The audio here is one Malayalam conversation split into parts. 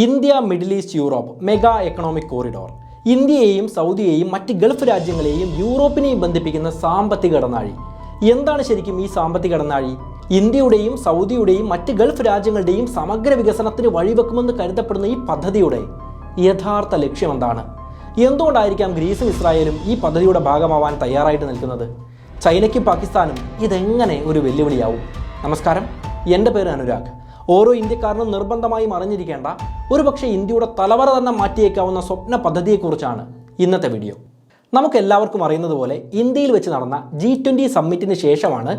India Middle East Europe mega economic corridor ഇന്ത്യയെയും സൗദിയെയും മറ്റ് ഗൾഫ് രാജ്യങ്ങളെയും യൂറോപ്പിനെയും ബന്ധിപ്പിക്കുന്ന സാമ്പത്തിക ഇടനാഴി. എന്താണ് ശരിക്കും ഈ സാമ്പത്തിക ഇടനാഴി? ഇന്ത്യയുടെയും സൗദിയുടെയും മറ്റ് ഗൾഫ് രാജ്യങ്ങളുടെയും സമഗ്ര വികസനത്തിന് വഴിവെക്കുമെന്ന് കരുതപ്പെടുന്ന ഈ പദ്ധതിയുടെ യഥാർത്ഥ ലക്ഷ്യം എന്താണ്? എന്തുകൊണ്ടായിരിക്കാം ഗ്രീസും ഇസ്രായേലും ഈ പദ്ധതിയുടെ ഭാഗമാവാൻ തയ്യാറായിട്ട് നിൽക്കുന്നത്? ചൈനയ്ക്കും പാകിസ്ഥാനും ഇതെങ്ങനെ ഒരു വെല്ലുവിളിയാവും? നമസ്കാരം, എൻ്റെ പേര് അനുരാഗ്. ഓരോ ഇന്ത്യക്കാരനും നിർബന്ധമായും അറിഞ്ഞിരിക്കേണ്ട, ഒരുപക്ഷെ ഇന്ത്യയുടെ തലവറ തന്നെ മാറ്റിയേക്കാവുന്ന സ്വപ്ന പദ്ധതിയെക്കുറിച്ചാണ് ഇന്നത്തെ വീഡിയോ. നമുക്കെല്ലാവർക്കും അറിയുന്നത് പോലെ ഇന്ത്യയിൽ വെച്ച് നടന്ന G20 സമ്മിറ്റിന് ശേഷമാണ്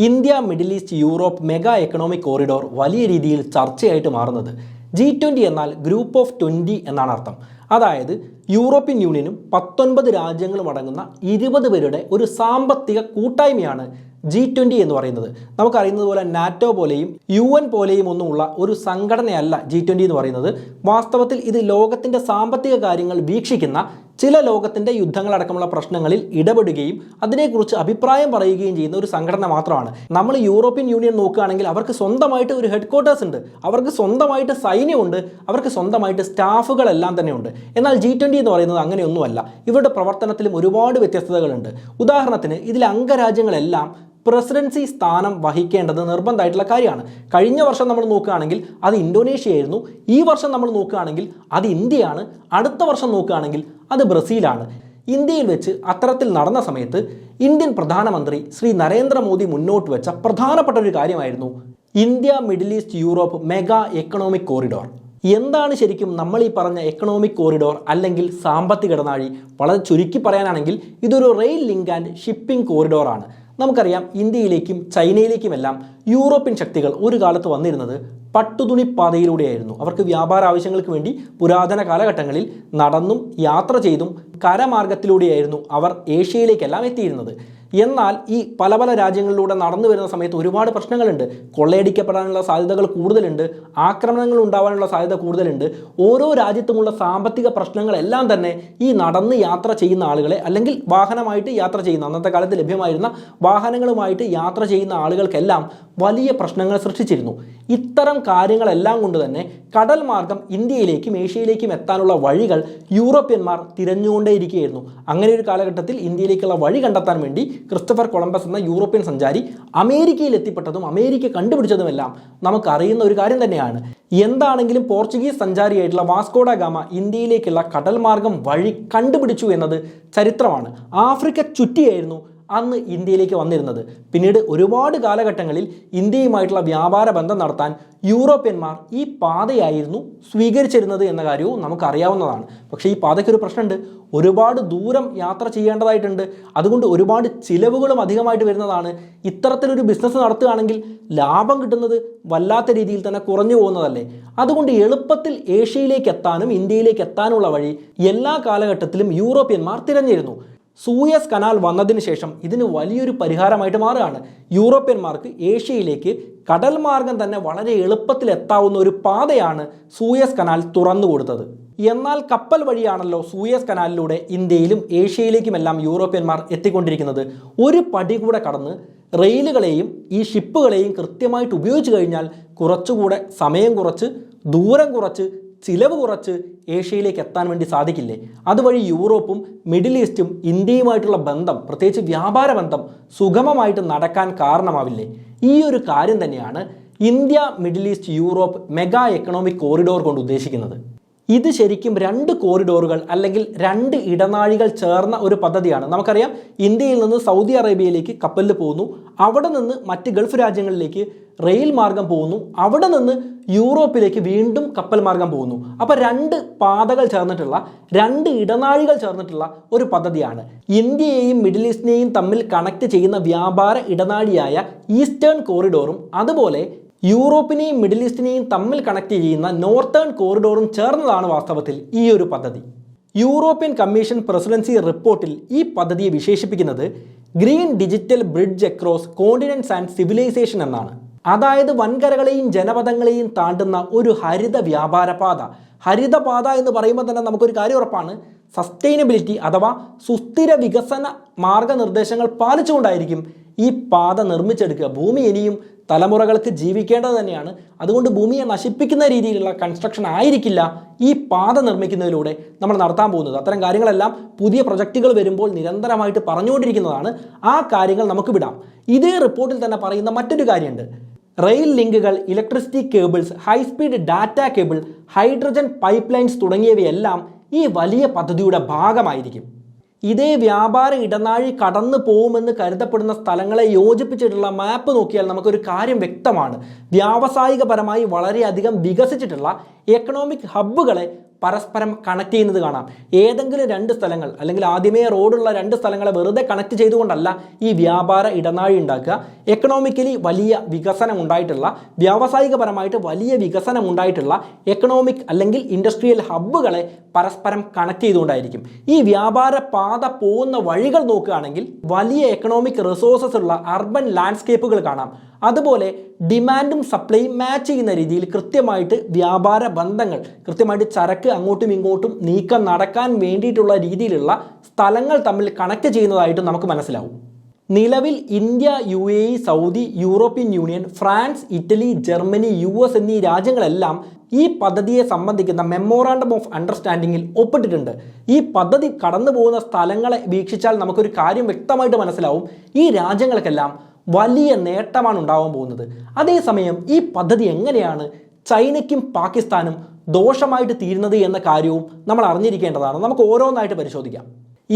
India Middle East Europe mega economic corridor വലിയ രീതിയിൽ ചർച്ചയായിട്ട് മാറുന്നത്. G20 എന്നാൽ ഗ്രൂപ്പ് ഓഫ് 20 എന്നാണ് അർത്ഥം. അതായത് യൂറോപ്യൻ യൂണിയനും 19 രാജ്യങ്ങളും അടങ്ങുന്ന 20 പേരുടെ ഒരു സാമ്പത്തിക കൂട്ടായ്മയാണ് G20 എന്ന് പറയുന്നത്. നമുക്കറിയുന്നത് പോലെ നാറ്റോ പോലെയും UN പോലെയും ഒന്നുമുള്ള ഒരു സംഘടനയല്ല G20 എന്ന് പറയുന്നത്. വാസ്തവത്തിൽ ഇത് ലോകത്തിൻ്റെ സാമ്പത്തിക കാര്യങ്ങൾ വീക്ഷിക്കുന്ന, ചില ലോകത്തിൻ്റെ യുദ്ധങ്ങളടക്കമുള്ള പ്രശ്നങ്ങളിൽ ഇടപെടുകയും അതിനെക്കുറിച്ച് അഭിപ്രായം പറയുകയും ചെയ്യുന്ന ഒരു സംഘടന മാത്രമാണ്. നമ്മൾ യൂറോപ്യൻ യൂണിയൻ നോക്കുകയാണെങ്കിൽ അവർക്ക് സ്വന്തമായിട്ട് ഒരു ഹെഡ് ക്വാർട്ടേഴ്സ് ഉണ്ട്, അവർക്ക് സ്വന്തമായിട്ട് സൈന്യമുണ്ട്, അവർക്ക് സ്വന്തമായിട്ട് സ്റ്റാഫുകളെല്ലാം തന്നെ ഉണ്ട്. എന്നാൽ G20 എന്ന് പറയുന്നത് അങ്ങനെയൊന്നുമല്ല. ഇവരുടെ പ്രവർത്തനത്തിലും ഒരുപാട് വ്യത്യസ്തതകളുണ്ട്. ഉദാഹരണത്തിന് ഇതിലെ അംഗരാജ്യങ്ങളെല്ലാം പ്രസിഡൻസി സ്ഥാനം വഹിക്കേണ്ടത് നിർബന്ധമായിട്ടുള്ള കാര്യമാണ്. കഴിഞ്ഞ വർഷം നമ്മൾ നോക്കുകയാണെങ്കിൽ അത് ഇന്തോനേഷ്യ ആയിരുന്നു, ഈ വർഷം നമ്മൾ നോക്കുകയാണെങ്കിൽ അത് ഇന്ത്യയാണ്, അടുത്ത വർഷം നോക്കുകയാണെങ്കിൽ അത് ബ്രസീലാണ്. ഇന്ത്യയിൽ വെച്ച് അത്തരത്തിൽ നടന്ന സമയത്ത് ഇന്ത്യൻ പ്രധാനമന്ത്രി ശ്രീ നരേന്ദ്രമോദി മുന്നോട്ട് വെച്ച പ്രധാനപ്പെട്ട ഒരു കാര്യമായിരുന്നു India Middle East Europe mega economic corridor. എന്താണ് ശരിക്കും നമ്മൾ ഈ പറഞ്ഞ എക്കണോമിക് കോറിഡോർ അല്ലെങ്കിൽ സാമ്പത്തിക ഇടനാഴി? വളരെ ചുരുക്കി പറയാനാണെങ്കിൽ ഇതൊരു റെയിൽ ലിങ്ക് ആൻഡ് ഷിപ്പിംഗ് കോറിഡോറാണ്. നമുക്കറിയാം, ഇന്ത്യയിലേക്കും ചൈനയിലേക്കുമെല്ലാം യൂറോപ്യൻ ശക്തികൾ ഒരു കാലത്ത് വന്നിരുന്നത് പട്ടുതുണിപ്പാതയിലൂടെയായിരുന്നു. അവർക്ക് വ്യാപാര ആവശ്യങ്ങൾക്ക് വേണ്ടി പുരാതന കാലഘട്ടങ്ങളിൽ നടന്നും യാത്ര ചെയ്തും കരമാർഗത്തിലൂടെയായിരുന്നു അവർ ഏഷ്യയിലേക്കെല്ലാം എത്തിയിരുന്നത്. എന്നാൽ ഈ പല പല രാജ്യങ്ങളിലൂടെ നടന്നു വരുന്ന സമയത്ത് ഒരുപാട് പ്രശ്നങ്ങളുണ്ട്. കൊള്ളയടിക്കപ്പെടാനുള്ള സാധ്യതകൾ കൂടുതലുണ്ട്, ആക്രമണങ്ങൾ ഉണ്ടാവാനുള്ള സാധ്യത കൂടുതലുണ്ട്. ഓരോ രാജ്യത്തുമുള്ള സാമ്പത്തിക പ്രശ്നങ്ങളെല്ലാം തന്നെ ഈ നടന്ന് യാത്ര ചെയ്യുന്ന ആളുകളെ, അല്ലെങ്കിൽ വാഹനമായിട്ട് യാത്ര ചെയ്യുന്ന, അന്നത്തെ കാലത്ത് ലഭ്യമായിരുന്ന വാഹനങ്ങളുമായിട്ട് യാത്ര ചെയ്യുന്ന ആളുകൾക്കെല്ലാം വലിയ പ്രശ്നങ്ങൾ സൃഷ്ടിച്ചിരുന്നു. ഇത്തരം കാര്യങ്ങളെല്ലാം കൊണ്ട് തന്നെ കടൽ മാർഗം ഇന്ത്യയിലേക്കും ഏഷ്യയിലേക്കും എത്താനുള്ള വഴികൾ യൂറോപ്യന്മാർ തിരഞ്ഞുകൊണ്ടേയിരിക്കുകയായിരുന്നു. അങ്ങനെ ഒരു കാലഘട്ടത്തിൽ ഇന്ത്യയിലേക്കുള്ള വഴി കണ്ടെത്താൻ വേണ്ടി ക്രിസ്റ്റഫർ കൊളംബസ് എന്ന യൂറോപ്യൻ സഞ്ചാരി അമേരിക്കയിൽ എത്തിപ്പെട്ടതും അമേരിക്ക കണ്ടുപിടിച്ചതുമെല്ലാം നമുക്കറിയുന്ന ഒരു കാര്യം തന്നെയാണ്. എന്താണെങ്കിലും പോർച്ചുഗീസ് സഞ്ചാരിയായിട്ടുള്ള വാസ്കോ ഡ ഗാമ ഇന്ത്യയിലേക്കുള്ള കടൽ മാർഗം വഴി കണ്ടുപിടിച്ചു എന്നത് ചരിത്രമാണ്. ആഫ്രിക്ക ചുറ്റിയായിരുന്നു അന്ന് ഇന്ത്യയിലേക്ക് വന്നിരുന്നത്. പിന്നീട് ഒരുപാട് കാലഘട്ടങ്ങളിൽ ഇന്ത്യയുമായിട്ടുള്ള വ്യാപാര ബന്ധം നടത്താൻ യൂറോപ്യന്മാർ ഈ പാതയായിരുന്നു സ്വീകരിച്ചിരുന്നത് എന്ന കാര്യവും നമുക്കറിയാവുന്നതാണ്. പക്ഷേ ഈ പാതയ്ക്കൊരു പ്രശ്നമുണ്ട്. ഒരുപാട് ദൂരം യാത്ര ചെയ്യേണ്ടതായിട്ടുണ്ട്. അതുകൊണ്ട് ഒരുപാട് ചിലവുകളും അധികമായിട്ട് വരുന്നതാണ്. ഇത്തരത്തിലൊരു ബിസിനസ് നടത്തുകയാണെങ്കിൽ ലാഭം കിട്ടുന്നത് വല്ലാത്ത രീതിയിൽ തന്നെ കുറഞ്ഞു പോകുന്നതല്ലേ. അതുകൊണ്ട് എളുപ്പത്തിൽ ഏഷ്യയിലേക്ക് എത്താനും ഇന്ത്യയിലേക്ക് എത്താനുള്ള വഴി എല്ലാ കാലഘട്ടത്തിലും യൂറോപ്യന്മാർ തിരഞ്ഞിരുന്നു. സൂയസ് കനാൽ വന്നതിന് ശേഷം ഇതിന് വലിയൊരു പരിഹാരമായിട്ട് മാറുകയാണ്. യൂറോപ്യന്മാർക്ക് ഏഷ്യയിലേക്ക് കടൽ മാർഗം തന്നെ വളരെ എളുപ്പത്തിൽ എത്താവുന്ന ഒരു പാതയാണ് സൂയസ് കനാൽ തുറന്നു കൊടുത്തത്. എന്നാൽ കപ്പൽ വഴിയാണല്ലോ സൂയസ് കനാലിലൂടെ ഇന്ത്യയിലും ഏഷ്യയിലേക്കുമെല്ലാം യൂറോപ്യന്മാർ എത്തിക്കൊണ്ടിരിക്കുന്നത്. ഒരു പടി കൂടെ കടന്ന് റെയിലുകളെയും ഈ ഷിപ്പുകളെയും കൃത്യമായിട്ട് ഉപയോഗിച്ച് കഴിഞ്ഞാൽ കുറച്ചുകൂടെ സമയം കുറച്ച്, ദൂരം കുറച്ച്, ചിലവ് കുറച്ച് ഏഷ്യയിലേക്ക് എത്താൻ വേണ്ടി സാധിക്കില്ലേ? അതുവഴി യൂറോപ്പും മിഡിൽ ഈസ്റ്റും ഇന്ത്യയുമായിട്ടുള്ള ബന്ധം, പ്രത്യേകിച്ച് വ്യാപാര ബന്ധം സുഗമമായിട്ട് നടക്കാൻ കാരണമാവില്ലേ? ഈ ഒരു കാര്യം തന്നെയാണ് India Middle East Europe mega economic corridor കൊണ്ട് ഉദ്ദേശിക്കുന്നത്. ഇത് ശരിക്കും 2 കോറിഡോറുകൾ അല്ലെങ്കിൽ 2 ഇടനാഴികൾ ചേർന്ന ഒരു പദ്ധതിയാണ്. നമുക്കറിയാം, ഇന്ത്യയിൽ നിന്ന് സൗദി അറേബ്യയിലേക്ക് കപ്പലിൽ പോകുന്നു, അവിടെ നിന്ന് മറ്റ് ഗൾഫ് രാജ്യങ്ങളിലേക്ക് റെയിൽ മാർഗം പോകുന്നു, അവിടെ നിന്ന് യൂറോപ്പിലേക്ക് വീണ്ടും കപ്പൽ മാർഗം പോകുന്നു. അപ്പോൾ 2 പാതകൾ ചേർന്നിട്ടുള്ള, 2 ഇടനാഴികൾ ചേർന്നിട്ടുള്ള ഒരു പദ്ധതിയാണ്. ഇന്ത്യയെയും മിഡിൽ ഈസ്റ്റിനെയും തമ്മിൽ കണക്ട് ചെയ്യുന്ന വ്യാപാര ഇടനാഴിയായ ഈസ്റ്റേൺ കോറിഡോറും അതുപോലെ യൂറോപ്പിനെയും മിഡിൽ ഈസ്റ്റിനെയും തമ്മിൽ കണക്ട് ചെയ്യുന്ന നോർത്തേൺ കോറിഡോറും ചേർന്നതാണ് വാസ്തവത്തിൽ ഈ ഒരു പദ്ധതി. യൂറോപ്യൻ കമ്മീഷൻ പ്രസിഡൻസി റിപ്പോർട്ടിൽ ഈ പദ്ധതിയെ വിശേഷിപ്പിക്കുന്നത് green digital bridge across continents and civilisation എന്നാണ്. അതായത് വൻകരകളെയും ജനപദങ്ങളെയും താണ്ടുന്ന ഒരു ഹരിത വ്യാപാര പാത. ഹരിതപാത എന്ന് പറയുമ്പോൾ തന്നെ നമുക്കൊരു കാര്യം ഉറപ്പാണ്, സസ്റ്റൈനബിലിറ്റി അഥവാ സുസ്ഥിര വികസന മാർഗനിർദ്ദേശങ്ങൾ പാലിച്ചുകൊണ്ടായിരിക്കും ഈ പാത നിർമ്മിച്ചെടുക്കുക. ഭൂമി ഇനിയും തലമുറകൾക്ക് ജീവിക്കേണ്ടത് തന്നെയാണ്. അതുകൊണ്ട് ഭൂമിയെ നശിപ്പിക്കുന്ന രീതിയിലുള്ള കൺസ്ട്രക്ഷൻ ആയിരിക്കില്ല ഈ പാത നിർമ്മിക്കുന്നതിലൂടെ നമ്മൾ നടത്താൻ പോകുന്നത്. അത്തരം കാര്യങ്ങളെല്ലാം പുതിയ പ്രൊജക്റ്റുകൾ വരുമ്പോൾ നിരന്തരമായിട്ട് പറഞ്ഞുകൊണ്ടിരിക്കുന്നതാണ്. ആ കാര്യങ്ങൾ നമുക്ക് വിടാം. ഇതേ റിപ്പോർട്ടിൽ തന്നെ പറയുന്ന മറ്റൊരു കാര്യമുണ്ട്. റെയിൽ ലിങ്കുകൾ, electricity cables, high speed data cable, hydrogen pipe lines തുടങ്ങിയവയെല്ലാം ഈ വലിയ പദ്ധതിയുടെ ഭാഗമായിരിക്കും. ഇതേ വ്യാപാര ഇടനാഴി കടന്നു പോകുമെന്ന് കരുതപ്പെടുന്ന സ്ഥലങ്ങളെ യോജിപ്പിച്ചിട്ടുള്ള മാപ്പ് നോക്കിയാൽ നമുക്കൊരു കാര്യം വ്യക്തമാണ്. വ്യാവസായികപരമായി വളരെയധികം വികസിച്ചിട്ടുള്ള എക്കണോമിക് ഹബ്ബുകളെ പരസ്പരം കണക്ട് ചെയ്യുന്നത് കാണാം. ഏതെങ്കിലും രണ്ട് സ്ഥലങ്ങൾ അല്ലെങ്കിൽ ആദ്യമേ റോഡുള്ള രണ്ട് സ്ഥലങ്ങളെ വെറുതെ കണക്ട് ചെയ്തുകൊണ്ടല്ല ഈ വ്യാപാര ഇടനാഴി ഉണ്ടാക്കുക. എക്കണോമിക്കലി വലിയ വികസനം ഉണ്ടായിട്ടുള്ള, വ്യാവസായികപരമായിട്ട് വലിയ വികസനം ഉണ്ടായിട്ടുള്ള എക്കണോമിക് അല്ലെങ്കിൽ ഇൻഡസ്ട്രിയൽ ഹബ്ബുകളെ പരസ്പരം കണക്ട് ചെയ്തുകൊണ്ടായിരിക്കും. ഈ വ്യാപാര പാത പോകുന്ന വഴികൾ നോക്കുകയാണെങ്കിൽ വലിയ എക്കണോമിക് റിസോഴ്സസ് ഉള്ള അർബൻ ലാൻഡ്സ്കേപ്പുകൾ കാണാം. അതുപോലെ ഡിമാൻഡും സപ്ലൈയും മാച്ച് ചെയ്യുന്ന രീതിയിൽ കൃത്യമായിട്ട് വ്യാപാര ബന്ധങ്ങൾ, കൃത്യമായിട്ട് ചരക്ക് അങ്ങോട്ടും ഇങ്ങോട്ടും നീക്കം നടക്കാൻ വേണ്ടിയിട്ടുള്ള രീതിയിലുള്ള സ്ഥലങ്ങൾ തമ്മിൽ കണക്ട് ചെയ്യുന്നതായിട്ട് നമുക്ക് മനസ്സിലാവും. നിലവിൽ India, UAE, Saudi, European union, France, Italy, Germany, US എന്നീ രാജ്യങ്ങളെല്ലാം ഈ പദ്ധതിയെ സംബന്ധിക്കുന്ന മെമ്മോറാണ്ടം ഓഫ് അണ്ടർസ്റ്റാൻഡിങ്ങിൽ ഒപ്പിട്ടിട്ടുണ്ട്. ഈ പദ്ധതി കടന്നു പോകുന്ന സ്ഥലങ്ങളെ വീക്ഷിച്ചാൽ നമുക്കൊരു കാര്യം വ്യക്തമായിട്ട് മനസ്സിലാവും. ഈ രാജ്യങ്ങൾക്കെല്ലാം വലിയ നേട്ടമാണ് ഉണ്ടാവാൻ പോകുന്നത്. അതേസമയം ഈ പദ്ധതി എങ്ങനെയാണ് ചൈനയ്ക്കും പാകിസ്ഥാനും ദോഷമായിട്ട് തീരുന്നത് എന്ന കാര്യവും നമ്മൾ അറിഞ്ഞിരിക്കേണ്ടതാണ്. നമുക്ക് ഓരോന്നായിട്ട് പരിശോധിക്കാം.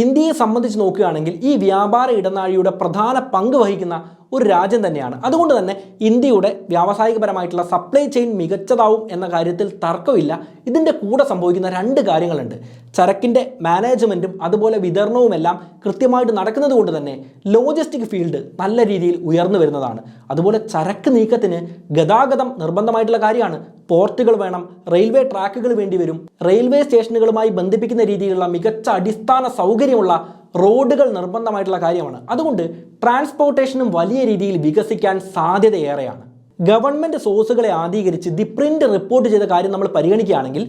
ഇന്ത്യയെ സംബന്ധിച്ച് നോക്കുകയാണെങ്കിൽ ഈ വ്യാപാര ഇടനാഴിയുടെ പ്രധാന പങ്ക് വഹിക്കുന്ന ഒരു രാജ്യം തന്നെയാണ്. അതുകൊണ്ട് തന്നെ ഇന്ത്യയുടെ വ്യാവസായികപരമായിട്ടുള്ള സപ്ലൈ ചെയിൻ മികച്ചതാവും എന്ന കാര്യത്തിൽ തർക്കമില്ല. ഇതിൻ്റെ കൂടെ സംഭവിക്കുന്ന രണ്ട് കാര്യങ്ങളുണ്ട്. ചരക്കിൻ്റെ മാനേജ്മെൻറ്റും അതുപോലെ വിതരണവുമെല്ലാം കൃത്യമായിട്ട് നടക്കുന്നത് കൊണ്ട് തന്നെ ലോജിസ്റ്റിക് ഫീൽഡ് നല്ല രീതിയിൽ ഉയർന്നു വരുന്നതാണ്. അതുപോലെ ചരക്ക് നീക്കത്തിന് ഗതാഗതം നിർബന്ധമായിട്ടുള്ള കാര്യമാണ്. പോർട്ടുകൾ വേണം, റെയിൽവേ ട്രാക്കുകൾ വേണ്ടി വരും, റെയിൽവേ സ്റ്റേഷനുകളുമായി ബന്ധിപ്പിക്കുന്ന രീതിയിലുള്ള മികച്ച അടിസ്ഥാന സൗകര്യമുള്ള റോഡുകൾ നിർബന്ധമായിട്ടുള്ള കാര്യമാണ്. അതുകൊണ്ട് ട്രാൻസ്പോർട്ടേഷനും വലിയ രീതിയിൽ വികസിക്കാൻ സാധ്യതയേറെയാണ്. ഗവൺമെൻറ് സോഴ്സുകളെ ആധീകരിച്ച് ദി പ്രിൻ്റ് റിപ്പോർട്ട് ചെയ്ത കാര്യം നമ്മൾ പരിഗണിക്കുകയാണെങ്കിൽ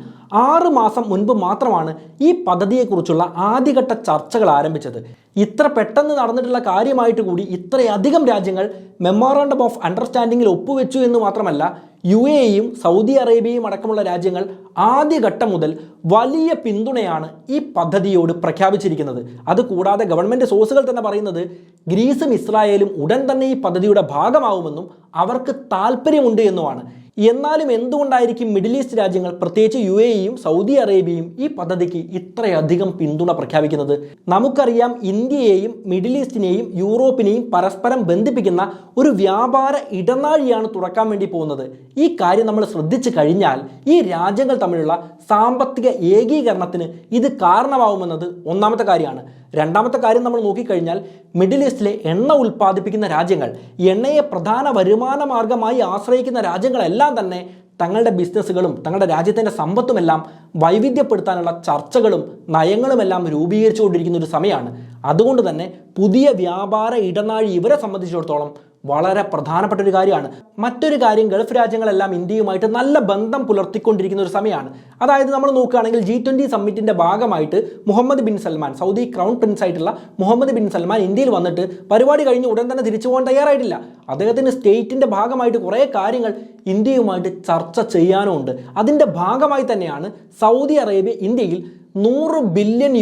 6 മാസം മുൻപ് മാത്രമാണ് ഈ പദ്ധതിയെക്കുറിച്ചുള്ള ആദ്യഘട്ട ചർച്ചകൾ ആരംഭിച്ചത്. ഇത്ര പെട്ടെന്ന് നടന്നിട്ടുള്ള കാര്യമായിട്ട് കൂടി ഇത്രയധികം രാജ്യങ്ങൾ മെമ്മോറാണ്ടം ഓഫ് അണ്ടർസ്റ്റാൻഡിങ്ങിൽ ഒപ്പുവെച്ചു എന്ന് മാത്രമല്ല, UAEയും സൗദി അറേബ്യയും അടക്കമുള്ള രാജ്യങ്ങൾ ആദ്യഘട്ടം മുതൽ വലിയ പിന്തുണയാണ് ഈ പദ്ധതിയോട് പ്രഖ്യാപിച്ചിരിക്കുന്നത്. അതുകൂടാതെ ഗവൺമെൻറ് സോഴ്സുകൾ തന്നെ പറയുന്നത് ഗ്രീസും ഇസ്രായേലും ഉടൻ തന്നെ ഈ പദ്ധതിയുടെ ഭാഗമാവുമെന്നും അവർക്ക് താല്പര്യമുണ്ട് എന്നുമാണ്. എന്നാലും എന്തുകൊണ്ടായിരിക്കും മിഡിൽ ഈസ്റ്റ് രാജ്യങ്ങൾ, പ്രത്യേകിച്ച് UAEയും സൗദി അറേബ്യയും ഈ പദ്ധതിക്ക് ഇത്രയധികം പിന്തുണ പ്രഖ്യാപിക്കുന്നത്? നമുക്കറിയാം, ഇന്ത്യയെയും മിഡിൽ ഈസ്റ്റിനെയും യൂറോപ്പിനെയും പരസ്പരം ബന്ധിപ്പിക്കുന്ന ഒരു വ്യാപാര ഇടനാഴിയാണ് തുറക്കാൻ വേണ്ടി പോകുന്നത്. ഈ കാര്യം നമ്മൾ ശ്രദ്ധിച്ചു കഴിഞ്ഞാൽ ഈ രാജ്യങ്ങൾ തമ്മിലുള്ള സാമ്പത്തിക ഏകീകരണത്തിന് ഇത് കാരണമാവുമെന്നത് ഒന്നാമത്തെ കാര്യമാണ്. രണ്ടാമത്തെ കാര്യം നമ്മൾ നോക്കിക്കഴിഞ്ഞാൽ മിഡിൽ ഈസ്റ്റിലെ എണ്ണ ഉൽപ്പാദിപ്പിക്കുന്ന രാജ്യങ്ങൾ, എണ്ണയെ പ്രധാന വരുമാന മാർഗമായി ആശ്രയിക്കുന്ന രാജ്യങ്ങളെല്ലാം തന്നെ തങ്ങളുടെ ബിസിനസ്സുകളും തങ്ങളുടെ രാജ്യത്തിൻ്റെ സമ്പത്തുമെല്ലാം വൈവിധ്യപ്പെടുത്താനുള്ള ചർച്ചകളും നയങ്ങളുമെല്ലാം രൂപീകരിച്ചുകൊണ്ടിരിക്കുന്ന ഒരു സമയമാണ്. അതുകൊണ്ട് തന്നെ പുതിയ വ്യാപാര ഇടനാഴി ഇവരെ സംബന്ധിച്ചിടത്തോളം വളരെ പ്രധാനപ്പെട്ട ഒരു കാര്യമാണ്. മറ്റൊരു കാര്യം, ഗൾഫ് രാജ്യങ്ങളെല്ലാം ഇന്ത്യയുമായിട്ട് നല്ല ബന്ധം പുലർത്തിക്കൊണ്ടിരിക്കുന്ന ഒരു സമയമാണ്. അതായത് നമ്മൾ നോക്കുകയാണെങ്കിൽ G20 സമ്മിറ്റിൻ്റെ ഭാഗമായിട്ട് Mohammed bin Salman, Saudi crown prince ആയിട്ടുള്ള മുഹമ്മദ് ബിൻ സൽമാൻ ഇന്ത്യയിൽ വന്നിട്ട് പരിപാടി കഴിഞ്ഞ് ഉടൻ തന്നെ തിരിച്ചു പോകാൻ തയ്യാറായിട്ടില്ല. അദ്ദേഹത്തിന് സ്റ്റേറ്റിൻ്റെ ഭാഗമായിട്ട് കുറേ കാര്യങ്ങൾ ഇന്ത്യയുമായിട്ട് ചർച്ച ചെയ്യാനുമുണ്ട്. അതിൻ്റെ ഭാഗമായി തന്നെയാണ് സൗദി അറേബ്യ ഇന്ത്യയിൽ $100 ബില്യൺ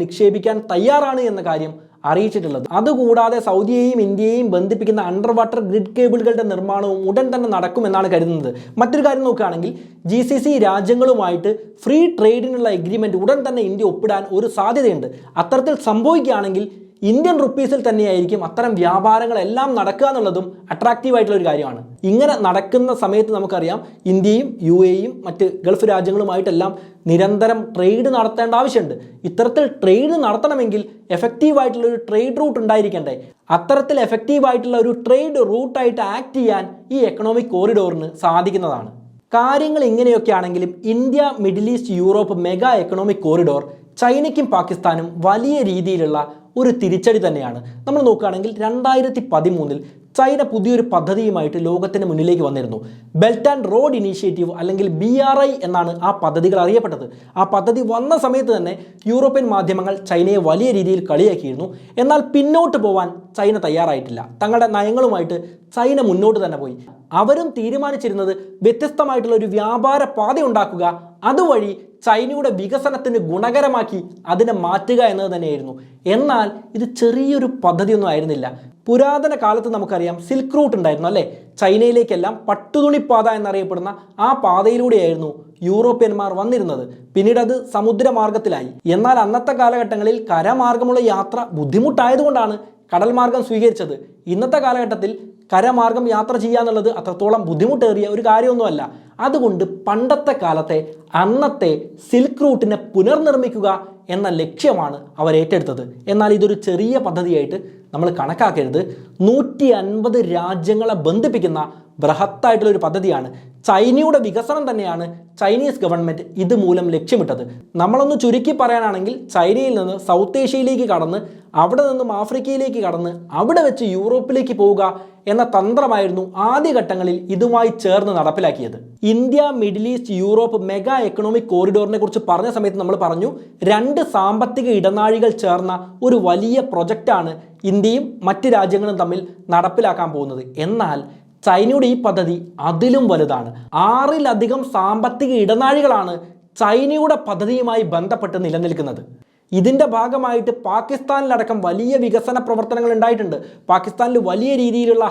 നിക്ഷേപിക്കാൻ തയ്യാറാണ് എന്ന കാര്യം അറിയിച്ചിട്ടുള്ളത്. അതുകൂടാതെ സൗദിയെയും ഇന്ത്യയെയും ബന്ധിപ്പിക്കുന്ന അണ്ടർ വാട്ടർ ഗ്രിഡ് കേബിളുകളുടെ നിർമ്മാണവും ഉടൻ തന്നെ നടക്കുമെന്നാണ് കരുതുന്നത്. മറ്റൊരു കാര്യം നോക്കുകയാണെങ്കിൽ GCC രാജ്യങ്ങളുമായിട്ട് ഫ്രീ ട്രേഡിനുള്ള എഗ്രിമെൻറ്റ് ഉടൻ തന്നെ ഇന്ത്യ ഒപ്പിടാൻ ഒരു സാധ്യതയുണ്ട്. അത്തരത്തിൽ സംഭവിക്കുകയാണെങ്കിൽ ഇന്ത്യൻ റുപ്പീസിൽ തന്നെയായിരിക്കും അത്തരം വ്യാപാരങ്ങളെല്ലാം നടക്കുക എന്നുള്ളതും അട്രാക്റ്റീവായിട്ടുള്ള ഒരു കാര്യമാണ്. ഇങ്ങനെ നടക്കുന്ന സമയത്ത് നമുക്കറിയാം, ഇന്ത്യയും UAEയും മറ്റ് ഗൾഫ് രാജ്യങ്ങളുമായിട്ടെല്ലാം നിരന്തരം ട്രേഡ് നടത്തേണ്ട ആവശ്യമുണ്ട്. ഇത്തരത്തിൽ ട്രേഡ് നടത്തണമെങ്കിൽ എഫക്റ്റീവായിട്ടുള്ള ഒരു ട്രേഡ് റൂട്ട് ഉണ്ടായിരിക്കണ്ടേ? അത്തരത്തിൽ എഫക്റ്റീവായിട്ടുള്ള ഒരു ട്രേഡ് റൂട്ടായിട്ട് ആക്ട് ചെയ്യാൻ ഈ എക്കണോമിക് കോറിഡോറിന് സാധിക്കുന്നതാണ്. കാര്യങ്ങൾ ഇങ്ങനെയൊക്കെ ആണെങ്കിലും India, Middle East, Europe mega economic corridor ചൈനയ്ക്കും പാകിസ്ഥാനും വലിയ രീതിയിലുള്ള ഒരു തിരിച്ചടി തന്നെയാണ്. നമ്മൾ നോക്കുകയാണെങ്കിൽ 2013 ചൈന പുതിയൊരു പദ്ധതിയുമായിട്ട് ലോകത്തിന് മുന്നിലേക്ക് വന്നിരുന്നു. ബെൽറ്റ് ആൻഡ് റോഡ് ഇനീഷ്യേറ്റീവ് അല്ലെങ്കിൽ BRI എന്നാണ് ആ പദ്ധതികൾ അറിയപ്പെട്ടത്. ആ പദ്ധതി വന്ന സമയത്ത് തന്നെ യൂറോപ്യൻ മാധ്യമങ്ങൾ ചൈനയെ വലിയ രീതിയിൽ കളിയാക്കിയിരുന്നു. എന്നാൽ പിന്നോട്ട് പോവാൻ ചൈന തയ്യാറായിട്ടില്ല. തങ്ങളുടെ നയങ്ങളുമായിട്ട് ചൈന മുന്നോട്ട് തന്നെ പോയി. അവരും തീരുമാനിച്ചിരുന്നത് വ്യത്യസ്തമായിട്ടുള്ള ഒരു വ്യാപാര പാത ഉണ്ടാക്കുക, അതുവഴി ചൈനയുടെ വികസനത്തിന് ഗുണകരമാക്കി അതിനെ മാറ്റുക എന്നത് തന്നെയായിരുന്നു. എന്നാൽ ഇത് ചെറിയൊരു പദ്ധതിയൊന്നും ആയിരുന്നില്ല. പുരാതന കാലത്ത് നമുക്കറിയാം സിൽക്ക് റൂട്ട് ഉണ്ടായിരുന്നു അല്ലേ? ചൈനയിലേക്കെല്ലാം പട്ടുതുണിപ്പാത എന്നറിയപ്പെടുന്ന ആ പാതയിലൂടെയായിരുന്നു യൂറോപ്യന്മാർ വന്നിരുന്നത്. പിന്നീട് അത് സമുദ്രമാർഗത്തിലായി. എന്നാൽ അന്നത്തെ കാലഘട്ടങ്ങളിൽ കരമാർഗമുള്ള യാത്ര ബുദ്ധിമുട്ടായതുകൊണ്ടാണ് കടൽ മാർഗം സ്വീകരിച്ചത്. ഇന്നത്തെ കാലഘട്ടത്തിൽ കരമാർഗം യാത്ര ചെയ്യുക എന്നുള്ളത് അത്രത്തോളം ബുദ്ധിമുട്ടേറിയ ഒരു കാര്യമൊന്നുമല്ല. അതുകൊണ്ട് പണ്ടത്തെ കാലത്തെ അന്നത്തെ സിൽക്ക് റൂട്ടിനെ പുനർനിർമ്മിക്കുക എന്ന ലക്ഷ്യമാണ് അവർ ഏറ്റെടുത്തത്. എന്നാൽ ഇതൊരു ചെറിയ പദ്ധതിയായിട്ട് നമ്മൾ കണക്കാക്കരുത്. 150 രാജ്യങ്ങളെ ബന്ധിപ്പിക്കുന്ന ബൃഹത്തായിട്ടുള്ള ഒരു പദ്ധതിയാണ്. ചൈനയുടെ വികസനം തന്നെയാണ് ചൈനീസ് ഗവൺമെൻറ് ഇതുമൂലം ലക്ഷ്യമിട്ടത്. നമ്മളൊന്ന് ചുരുക്കി പറയാനാണെങ്കിൽ ചൈനയിൽ നിന്ന് സൗത്ത് ഏഷ്യയിലേക്ക് കടന്ന് അവിടെ നിന്നും ആഫ്രിക്കയിലേക്ക് കടന്ന് അവിടെ വെച്ച് യൂറോപ്പിലേക്ക് പോവുക എന്ന തന്ത്രമായിരുന്നു ആദ്യഘട്ടങ്ങളിൽ ഇതുമായി ചേർന്ന് നടപ്പിലാക്കിയത്. India Middle East Europe mega economic കോറിഡോറിനെ കുറിച്ച് പറഞ്ഞ സമയത്ത് നമ്മൾ പറഞ്ഞു 2 സാമ്പത്തിക ഇടനാഴികൾ ചേർന്ന ഒരു വലിയ പ്രൊജക്റ്റാണ് ഇന്ത്യയും മറ്റ് രാജ്യങ്ങളും തമ്മിൽ നടപ്പിലാക്കാൻ പോകുന്നത്. എന്നാൽ ചൈനയുടെ ഈ പദ്ധതി അതിലും വലുതാണ്. 6-ലധികം സാമ്പത്തിക ഇടനാഴികളാണ് ചൈനയുടെ പദ്ധതിയുമായി ബന്ധപ്പെട്ട് നിലനിൽക്കുന്നത്. ഇതിൻ്റെ ഭാഗമായിട്ട് പാകിസ്ഥാനിലടക്കം വലിയ വികസന പ്രവർത്തനങ്ങൾ ഉണ്ടായിട്ടുണ്ട്. പാകിസ്ഥാനിൽ വലിയ രീതിയിലുള്ള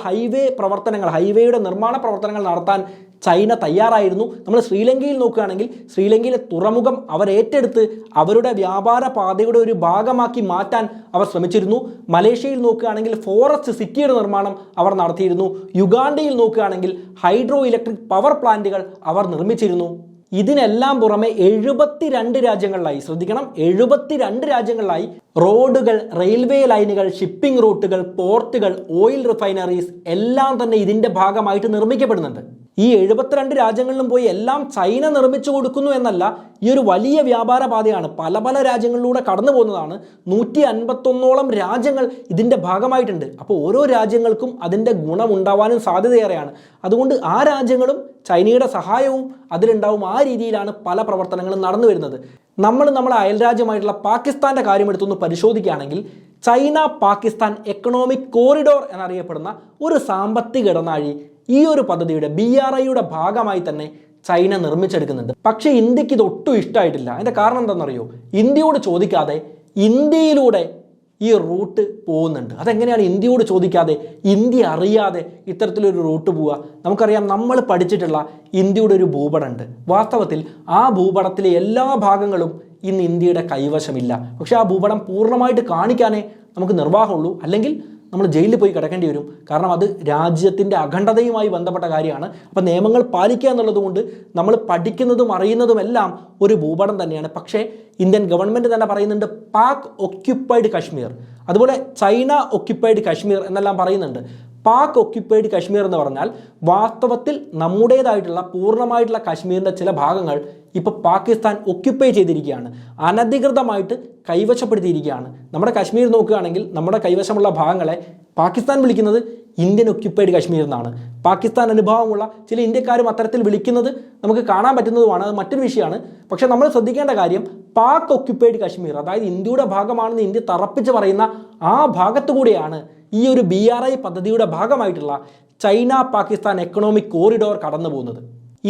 ഹൈവേയുടെ നിർമ്മാണ പ്രവർത്തനങ്ങൾ നടത്താൻ ചൈന തയ്യാറായിരുന്നു. നമ്മൾ ശ്രീലങ്കയിൽ നോക്കുകയാണെങ്കിൽ ശ്രീലങ്കയിലെ തുറമുഖം അവർ ഏറ്റെടുത്ത് അവരുടെ വ്യാപാര പാതയുടെ ഒരു ഭാഗമാക്കി മാറ്റാൻ അവർ ശ്രമിച്ചിരുന്നു. മലേഷ്യയിൽ നോക്കുകയാണെങ്കിൽ ഫോറസ്റ്റ് സിറ്റിയുടെ നിർമ്മാണം അവർ നടത്തിയിരുന്നു. യുഗാണ്ടയിൽ നോക്കുകയാണെങ്കിൽ ഹൈഡ്രോ ഇലക്ട്രിക് പവർ പ്ലാന്റുകൾ അവർ നിർമ്മിച്ചിരുന്നു. ഇതിനെല്ലാം പുറമെ 72 രാജ്യങ്ങളിലായി, ശ്രദ്ധിക്കണം, 72 രാജ്യങ്ങളിലായി റോഡുകൾ, റെയിൽവേ ലൈനുകൾ, ഷിപ്പിംഗ് റൂട്ടുകൾ, പോർട്ടുകൾ, ഓയിൽ റിഫൈനറീസ് എല്ലാം തന്നെ ഇതിൻ്റെ ഭാഗമായിട്ട് നിർമ്മിക്കപ്പെടുന്നുണ്ട്. ഈ 72 രാജ്യങ്ങളിലും പോയി എല്ലാം ചൈന നിർമ്മിച്ചു കൊടുക്കുന്നു എന്നല്ല, ഈ ഒരു വലിയ വ്യാപാര പാതയാണ്. പല രാജ്യങ്ങളിലൂടെ കടന്നു പോകുന്നതാണ്. 151ഓളം രാജ്യങ്ങൾ ഇതിൻ്റെ ഭാഗമായിട്ടുണ്ട്. അപ്പോൾ ഓരോ രാജ്യങ്ങൾക്കും അതിൻ്റെ ഗുണമുണ്ടാവാനും സാധ്യതയേറെയാണ്. അതുകൊണ്ട് ആ രാജ്യങ്ങളും ചൈനയുടെ സഹായവും അതിലുണ്ടാവും. ആ രീതിയിലാണ് പല പ്രവർത്തനങ്ങളും നടന്നു വരുന്നത്. നമ്മളെ അയൽരാജ്യമായിട്ടുള്ള പാകിസ്ഥാൻ്റെ കാര്യം എടുത്തൊന്ന് പരിശോധിക്കുകയാണെങ്കിൽ ചൈന പാകിസ്ഥാൻ എക്കണോമിക് കോറിഡോർ എന്നറിയപ്പെടുന്ന ഒരു സാമ്പത്തിക ഇടനാഴി ഈ ഒരു പദ്ധതിയുടെ BRIയുടെ ഭാഗമായി തന്നെ ചൈന നിർമ്മിച്ചെടുക്കുന്നുണ്ട്. പക്ഷേ ഇന്ത്യക്ക് ഇത് ഒട്ടും ഇഷ്ടമായിട്ടില്ല. അതിൻ്റെ കാരണം എന്താണെന്നറിയോ? ഇന്ത്യയോട് ചോദിക്കാതെ ഇന്ത്യയിലൂടെ ഈ റൂട്ട് പോകുന്നുണ്ട്. അതെങ്ങനെയാണ് ഇന്ത്യയോട് ചോദിക്കാതെ, ഇന്ത്യ അറിയാതെ ഇത്തരത്തിലൊരു റൂട്ട് പോവുക? നമുക്കറിയാം, നമ്മൾ പഠിച്ചിട്ടുള്ള ഇന്ത്യയുടെ ഒരു ഭൂപടമുണ്ട്. വാസ്തവത്തിൽ ആ ഭൂപടത്തിലെ എല്ലാ ഭാഗങ്ങളും ഇന്ന് ഇന്ത്യയുടെ കൈവശമില്ല. പക്ഷേ ആ ഭൂപടം പൂർണ്ണമായിട്ട് കാണിക്കാനേ നമുക്ക് നിർവാഹമുള്ളൂ. അല്ലെങ്കിൽ നമ്മൾ ജയിലിൽ പോയി കിടക്കേണ്ടി വരും. കാരണം അത് രാജ്യത്തിൻ്റെ അഖണ്ഡതയുമായി ബന്ധപ്പെട്ട കാര്യമാണ്. അപ്പോൾ നിയമങ്ങൾ പാലിക്കുക എന്നുള്ളത് കൊണ്ട് നമ്മൾ പഠിക്കുന്നതും അറിയുന്നതുമെല്ലാം ഒരു ഭൂപടം തന്നെയാണ്. പക്ഷേ ഇന്ത്യൻ ഗവൺമെൻറ് തന്നെ പറയുന്നുണ്ട് പാക് ഒക്യുപ്പൈഡ് കശ്മീർ, അതുപോലെ ചൈന ഒക്യുപ്പൈഡ് കശ്മീർ എന്നെല്ലാം പറയുന്നുണ്ട്. പാക് ഒക്യുപ്പൈഡ് കശ്മീർ എന്ന് പറഞ്ഞാൽ വാസ്തവത്തിൽ നമ്മുടേതായിട്ടുള്ള പൂർണ്ണമായിട്ടുള്ള കശ്മീരിൻ്റെ ചില ഭാഗങ്ങൾ ഇപ്പോൾ പാകിസ്ഥാൻ ഒക്യുപ്പൈ ചെയ്തിരിക്കുകയാണ്, അനധികൃതമായിട്ട് കൈവശപ്പെടുത്തിയിരിക്കുകയാണ്. നമ്മുടെ കശ്മീർ നോക്കുകയാണെങ്കിൽ നമ്മുടെ കൈവശമുള്ള ഭാഗങ്ങളെ പാകിസ്ഥാൻ വിളിക്കുന്നത് ഇന്ത്യൻ ഒക്യുപ്പൈഡ് കശ്മീർ എന്നാണ്. പാകിസ്ഥാൻ അനുഭവമുള്ള ചില ഇന്ത്യക്കാരും അത്തരത്തിൽ വിളിക്കുന്നത് നമുക്ക് കാണാൻ പറ്റുന്നതുമാണ്. അത് മറ്റൊരു വിഷയമാണ്. പക്ഷേ നമ്മൾ ശ്രദ്ധിക്കേണ്ട കാര്യം പാക് ഒക്യുപ്പൈഡ് കശ്മീർ, അതായത് ഇന്ത്യയുടെ ഭാഗമാണെന്ന് ഇന്ത്യ തറപ്പിച്ച് പറയുന്ന ആ ഭാഗത്തുകൂടിയാണ് ഈ ഒരു BRI പദ്ധതിയുടെ ഭാഗമായിട്ടുള്ള ചൈന പാകിസ്ഥാൻ എക്കണോമിക് കോറിഡോർ കടന്നു പോകുന്നത്.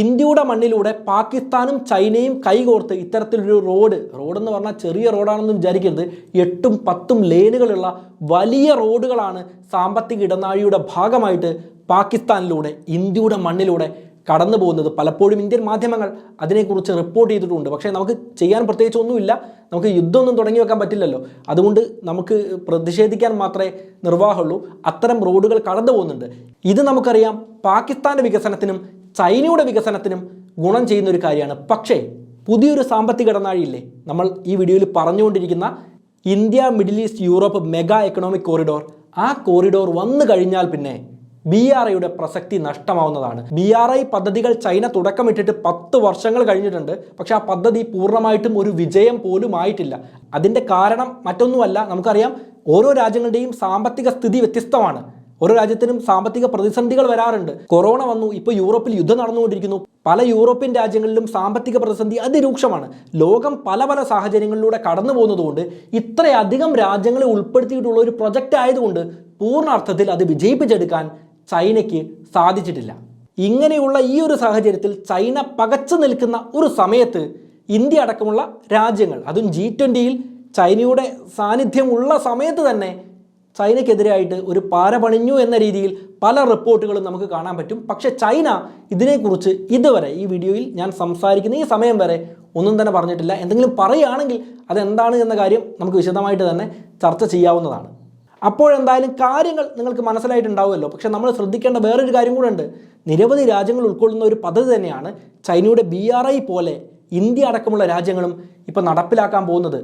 ഇന്ത്യയുടെ മണ്ണിലൂടെ പാകിസ്ഥാനും ചൈനയും കൈകോർത്ത് ഇത്തരത്തിലൊരു റോഡ് എന്ന് പറഞ്ഞാൽ ചെറിയ റോഡാണെന്ന് വിചാരിക്കരുത്. 8-10 ലേനുകളുള്ള വലിയ റോഡുകളാണ് സാമ്പത്തിക ഇടനാഴിയുടെ ഭാഗമായിട്ട് പാകിസ്ഥാനിലൂടെ ഇന്ത്യയുടെ മണ്ണിലൂടെ കടന്നു പോകുന്നത്. പലപ്പോഴും ഇന്ത്യൻ മാധ്യമങ്ങൾ അതിനെക്കുറിച്ച് റിപ്പോർട്ട് ചെയ്തിട്ടുണ്ട്. പക്ഷേ നമുക്ക് ചെയ്യാൻ പ്രത്യേകിച്ച് ഒന്നുമില്ല. നമുക്ക് യുദ്ധമൊന്നും തുടങ്ങി വെക്കാൻ പറ്റില്ലല്ലോ. അതുകൊണ്ട് നമുക്ക് പ്രതിഷേധിക്കാൻ മാത്രമേ നിർവാഹമുള്ളൂ. അത്തരം റോഡുകൾ കടന്നു പോകുന്നുണ്ട്. ഇത് നമുക്കറിയാം പാകിസ്ഥാൻ്റെ വികസനത്തിനും ചൈനയുടെ വികസനത്തിനും ഗുണം ചെയ്യുന്ന ഒരു കാര്യമാണ്. പക്ഷേ പുതിയൊരു സാമ്പത്തിക ഇടനാഴിയില്ലേ നമ്മൾ ഈ വീഡിയോയിൽ പറഞ്ഞുകൊണ്ടിരിക്കുന്ന India Middle East Europe mega economic corridor, ആ കോറിഡോർ വന്നു കഴിഞ്ഞാൽ പിന്നെ BRIയുടെ പ്രസക്തി നഷ്ടമാവുന്നതാണ്. BRI പദ്ധതികൾ ചൈന തുടക്കമിട്ടിട്ട് 10 വർഷങ്ങൾ കഴിഞ്ഞിട്ടുണ്ട്. പക്ഷെ ആ പദ്ധതി പൂർണ്ണമായിട്ടും ഒരു വിജയം പോലും ആയിട്ടില്ല. അതിൻ്റെ കാരണം മറ്റൊന്നുമല്ല, നമുക്കറിയാം ഓരോ രാജ്യങ്ങളുടെയും സാമ്പത്തിക സ്ഥിതി വ്യത്യസ്തമാണ്. ഓരോ രാജ്യത്തിനും സാമ്പത്തിക പ്രതിസന്ധികൾ വരാറുണ്ട്. കൊറോണ വന്നു, ഇപ്പോൾ യൂറോപ്പിൽ യുദ്ധം നടന്നുകൊണ്ടിരിക്കുന്നു. പല യൂറോപ്യൻ രാജ്യങ്ങളിലും സാമ്പത്തിക പ്രതിസന്ധി അതിരൂക്ഷമാണ്. ലോകം പല പല സാഹചര്യങ്ങളിലൂടെ കടന്നു പോകുന്നതുകൊണ്ട് ഇത്രയധികം രാജ്യങ്ങളെ ഉൾപ്പെടുത്തിയിട്ടുള്ള ഒരു പ്രൊജക്റ്റ് ആയതുകൊണ്ട് പൂർണ്ണ അർത്ഥത്തിൽ അത് വിജയിപ്പിച്ചെടുക്കാൻ ചൈനയ്ക്ക് സാധിച്ചിട്ടില്ല. ഇങ്ങനെയുള്ള ഈ ഒരു സാഹചര്യത്തിൽ ചൈന പകച്ചു നിൽക്കുന്ന ഒരു സമയത്ത് ഇന്ത്യ അടക്കമുള്ള രാജ്യങ്ങൾ, അതും G20-യിൽ ചൈനയുടെ സാന്നിധ്യമുള്ള സമയത്ത് തന്നെ ചൈനയ്ക്കെതിരായിട്ട് ഒരു പാര പണിഞ്ഞു എന്ന രീതിയിൽ പല റിപ്പോർട്ടുകളും നമുക്ക് കാണാൻ പറ്റും. പക്ഷേ ചൈന ഇതിനെക്കുറിച്ച് ഇതുവരെ ഈ വീഡിയോയിൽ ഞാൻ സംസാരിക്കുന്ന ഈ സമയം വരെ ഒന്നും തന്നെ പറഞ്ഞിട്ടില്ല. എന്തെങ്കിലും പറയുകയാണെങ്കിൽ അതെന്താണ് എന്ന കാര്യം നമുക്ക് വിശദമായിട്ട് തന്നെ ചർച്ച ചെയ്യാവുന്നതാണ്. അപ്പോഴെന്തായാലും കാര്യങ്ങൾ നിങ്ങൾക്ക് മനസ്സിലായിട്ടുണ്ടാവുമല്ലോ. പക്ഷേ നമ്മൾ ശ്രദ്ധിക്കേണ്ട വേറൊരു കാര്യം കൂടെ ഉണ്ട്. നിരവധി രാജ്യങ്ങൾ ഉൾക്കൊള്ളുന്ന ഒരു പദ്ധതി തന്നെയാണ് ചൈനയുടെ BRI പോലെ ഇന്ത്യ അടക്കമുള്ള രാജ്യങ്ങളും ഇപ്പോൾ നടപ്പിലാക്കാൻ പോകുന്നത്.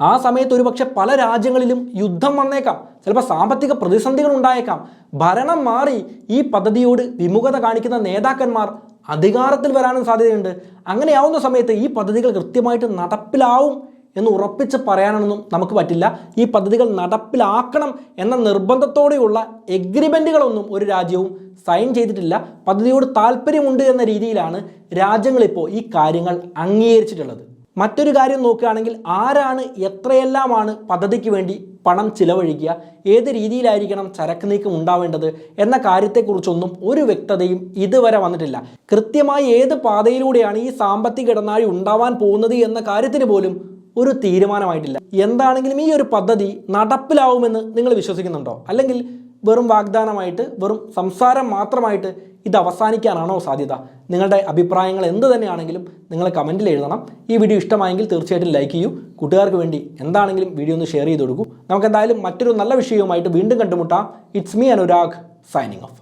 ആ സമയത്ത് ഒരുപക്ഷെ പല രാജ്യങ്ങളിലും യുദ്ധം വന്നേക്കാം, ചിലപ്പോൾ സാമ്പത്തിക പ്രതിസന്ധികൾ ഉണ്ടായേക്കാം. ഭരണം മാറി ഈ പദ്ധതിയോട് വിമുഖത കാണിക്കുന്ന നേതാക്കന്മാർ അധികാരത്തിൽ വരാനും സാധ്യതയുണ്ട്. അങ്ങനെയാവുന്ന സമയത്ത് ഈ പദ്ധതികൾ കൃത്യമായിട്ട് നടപ്പിലാവും എന്ന് ഉറപ്പിച്ച് പറയാനൊന്നും നമുക്ക് പറ്റില്ല. ഈ പദ്ധതികൾ നടപ്പിലാക്കണം എന്ന നിർബന്ധത്തോടെയുള്ള എഗ്രിമെൻറ്റുകളൊന്നും ഒരു രാജ്യവും സൈൻ ചെയ്തിട്ടില്ല. പദ്ധതിയോട് താല്പര്യമുണ്ട് എന്ന രീതിയിലാണ് രാജ്യങ്ങളിപ്പോൾ ഈ കാര്യങ്ങൾ അംഗീകരിച്ചിട്ടുള്ളത്. മറ്റൊരു കാര്യം നോക്കുകയാണെങ്കിൽ ആരാണ് എത്രയെല്ലാമാണ് പദ്ധതിക്ക് വേണ്ടി പണം ചിലവഴിക്കുക, ഏത് രീതിയിലായിരിക്കണം ചരക്ക് നീക്കം ഉണ്ടാവേണ്ടത് എന്ന കാര്യത്തെക്കുറിച്ചൊന്നും ഒരു വ്യക്തതയും ഇതുവരെ വന്നിട്ടില്ല. കൃത്യമായി ഏത് പാതയിലൂടെയാണ് ഈ സാമ്പത്തിക ഇടനാഴി ഉണ്ടാവാൻ പോകുന്നത് എന്ന കാര്യത്തിന് പോലും ഒരു തീരുമാനമായിട്ടില്ല. എന്താണെങ്കിലും ഈ ഒരു പദ്ധതി നടപ്പിലാവുമെന്ന് നിങ്ങൾ വിശ്വസിക്കുന്നുണ്ടോ? അല്ലെങ്കിൽ വെറും വാഗ്ദാനമായിട്ട്, വെറും സംസാരം മാത്രമായിട്ട് ഇത് അവസാനിക്കാനാണോ സാധ്യത? നിങ്ങളുടെ അഭിപ്രായങ്ങൾ എന്ത് തന്നെയാണെങ്കിലും നിങ്ങൾ കമൻറ്റിൽ എഴുതണം. ഈ വീഡിയോ ഇഷ്ടമായെങ്കിൽ തീർച്ചയായിട്ടും ലൈക്ക് ചെയ്യൂ. കൂട്ടുകാർക്ക് വേണ്ടി എന്താണെങ്കിലും വീഡിയോ ഒന്ന് ഷെയർ ചെയ്ത് കൊടുക്കൂ. നമുക്കെന്തായാലും മറ്റൊരു നല്ല വിഷയവുമായിട്ട് വീണ്ടും കണ്ടുമുട്ടാം. It's me Anurag, signing off.